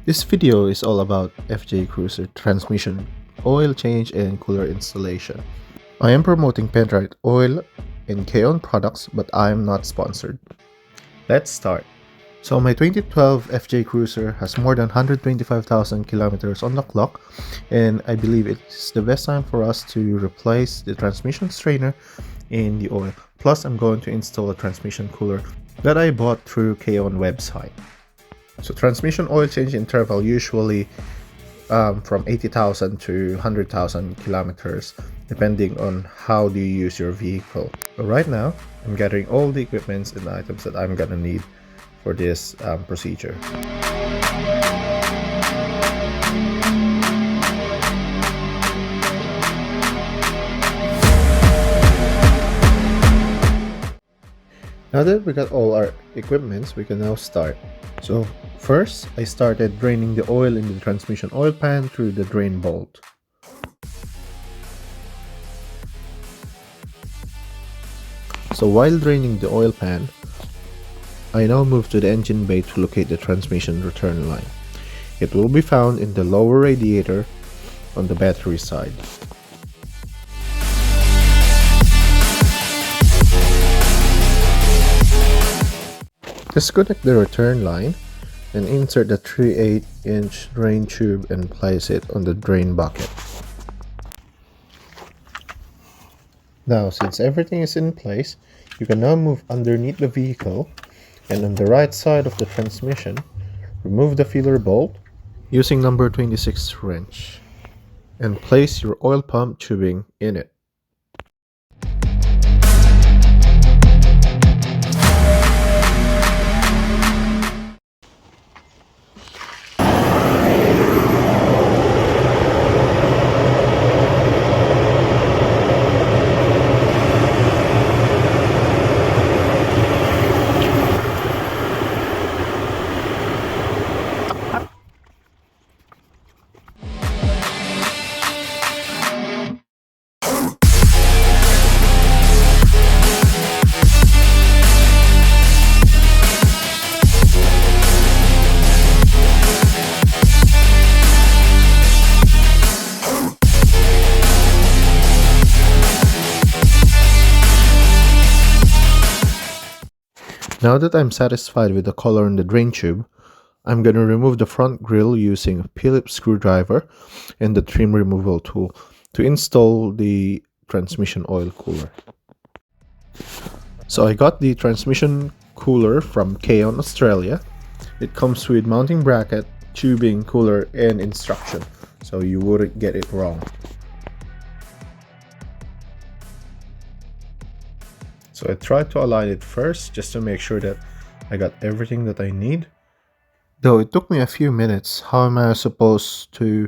This video is all about FJ Cruiser transmission, oil change and cooler installation. I am promoting Penrite Oil and Kaon products, but I am not sponsored. Let's start. So my 2012 FJ Cruiser has more than 125,000 kilometers on the clock, and I believe it's the best time for us to replace the transmission strainer and the oil. Plus, I'm going to install a transmission cooler that I bought through Kaon website. So transmission oil change interval usually from 80,000 to 100,000 kilometers, depending on how do you use your vehicle. But right now, I'm gathering all the equipments and items that I'm gonna need for this procedure. Now that we got all our equipments, we can now start. So first, I started draining the oil in the transmission oil pan through the drain bolt. So while draining the oil pan, I now move to the engine bay to locate the transmission return line. It will be found in the lower radiator on the battery side. Disconnect the return line and insert the 3/8-inch drain tube and place it on the drain bucket. Now, since everything is in place, you can now move underneath the vehicle and on the right side of the transmission, remove the feeler bolt using number 26 wrench and place your oil pump tubing in it. Now that I'm satisfied with the color in the drain tube, I'm going to remove the front grille using a Phillips screwdriver and the trim removal tool to install the transmission oil cooler. So I got the transmission cooler from Kaon, Australia. It comes with mounting bracket, tubing, cooler, and instruction, so you wouldn't get it wrong. So I tried to align it first just to make sure that I got everything that I need. Though it took me a few minutes, how am I supposed to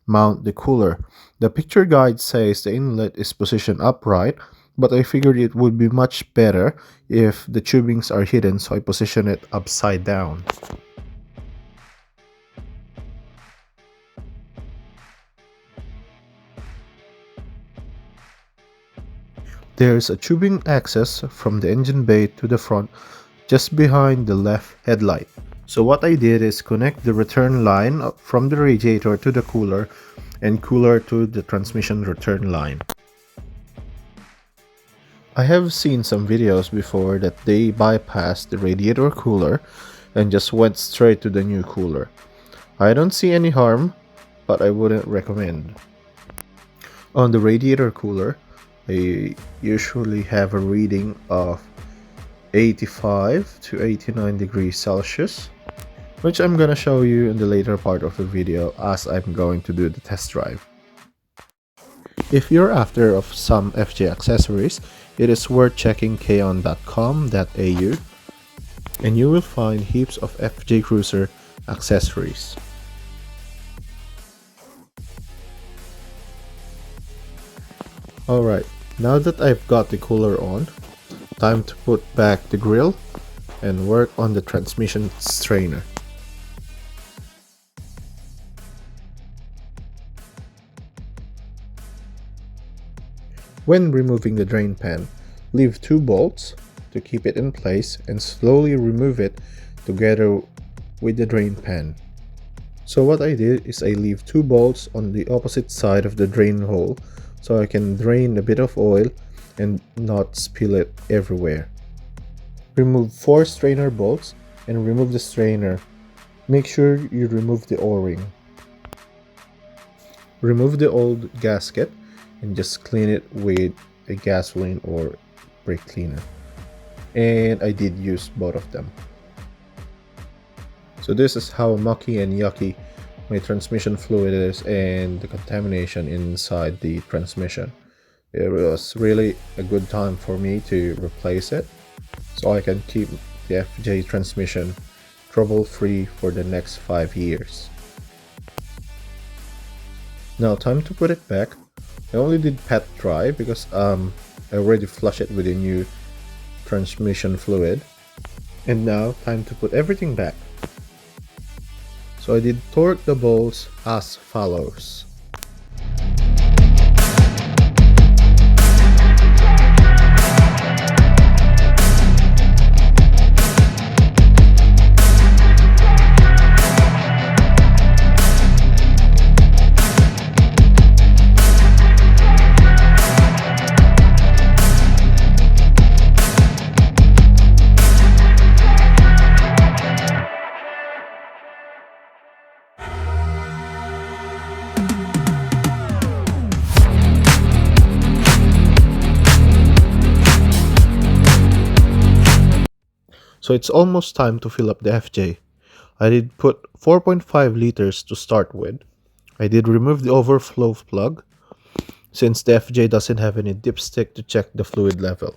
mount the cooler? The picture guide says the inlet is positioned upright, but I figured it would be much better if the tubings are hidden, so I position it upside down. There's a tubing access from the engine bay to the front, just behind the left headlight. So what I did is connect the return line from the radiator to the cooler and cooler to the transmission return line. I have seen some videos before that they bypassed the radiator cooler and just went straight to the new cooler. I don't see any harm, but I wouldn't recommend. On the radiator cooler, I usually have a reading of 85 to 89 degrees Celsius, which I'm gonna show you in the later part of the video as I'm going to do the test drive. If you're after of some FJ accessories, it is worth checking kaon.com.au and you will find heaps of FJ Cruiser accessories. Alright, now that I've got the cooler on, time to put back the grille and work on the transmission strainer. When removing the drain pan, leave 2 bolts to keep it in place and slowly remove it together with the drain pan. So what I did is I leave 2 bolts on the opposite side of the drain hole so I can drain a bit of oil and not spill it everywhere. Remove 4 strainer bolts and remove the strainer. Make sure you remove the O-ring. Remove the old gasket and just clean it with a gasoline or brake cleaner. And I did use both of them. So this is how mucky and yucky my transmission fluid is and the contamination inside the transmission. It was really a good time for me to replace it so I can keep the FJ transmission trouble-free for the next 5 years. Now time to put it back. I only did pat dry because I already flushed it with a new transmission fluid. And now time to put everything back. So I did torque the bolts as follows. So it's almost time to fill up the FJ. I did put 4.5 liters to start with. I did remove the overflow plug since the FJ doesn't have any dipstick to check the fluid level.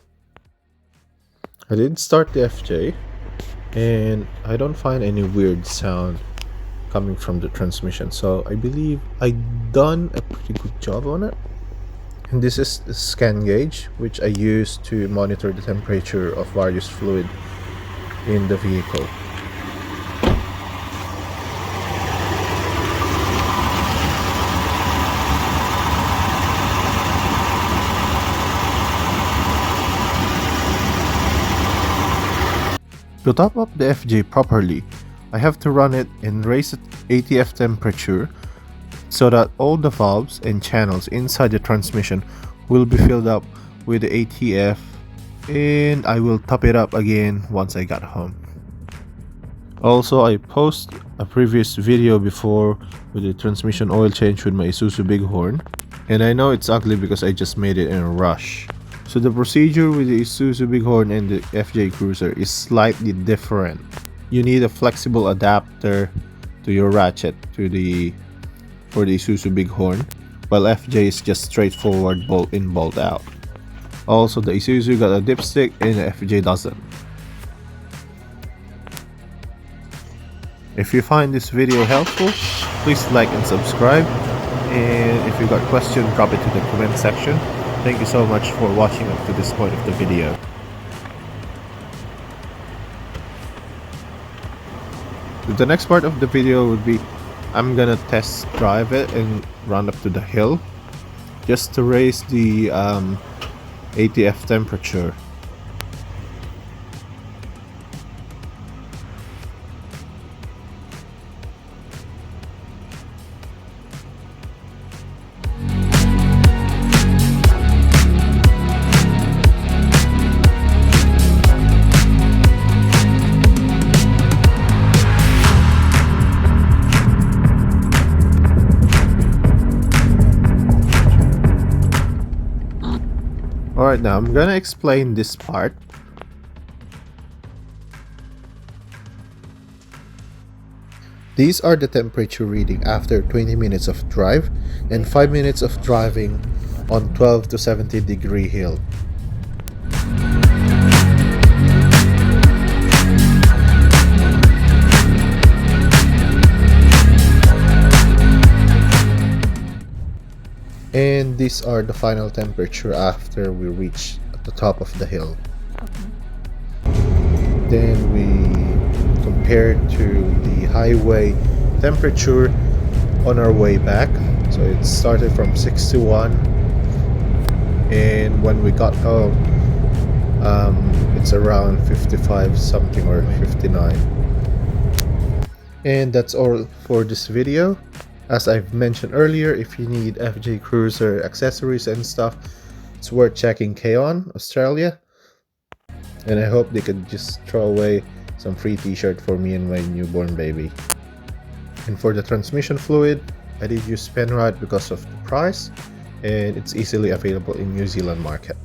I did start the FJ and I don't find any weird sound coming from the transmission, so I believe I done a pretty good job on it. And this is the scan gauge which I use to monitor the temperature of various fluid in the vehicle. To top up the FJ properly, I have to run it and raise the ATF temperature so that all the valves and channels inside the transmission will be filled up with the ATF, and I will top it up again once I got home. Also, I posted a previous video before with the transmission oil change with my Isuzu Bighorn, and I know it's ugly because I just made it in a rush. So the procedure with the Isuzu Bighorn and the FJ Cruiser is slightly different. You need a flexible adapter to your ratchet for the Isuzu Bighorn, while FJ is just straightforward bolt in, bolt out. Also, the Isuzu got a dipstick and the FJ doesn't. If you find this video helpful, please like and subscribe, and if you got questions, drop it to the comment section. Thank you so much for watching up to this point of the video. The next part of the video would be I'm gonna test drive it and run up to the hill just to raise the ATF temperature. Alright, now I'm gonna explain this part. These are the temperature reading after 20 minutes of drive and 5 minutes of driving on 12 to 17 degree hill. And these are the final temperature after we reach at the top of the hill. Then we compared to the highway temperature on our way back. So it started from 61, and when we got home, it's around 55 something or 59. And that's all for this video. As I've mentioned earlier, if you need FJ Cruiser accessories and stuff, it's worth checking Kaon, Australia. And I hope they could just throw away some free t-shirt for me and my newborn baby. And for the transmission fluid, I did use Penrite because of the price, and it's easily available in New Zealand market.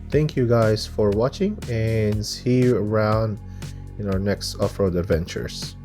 Thank you guys for watching, and see you around in our next off-road adventures.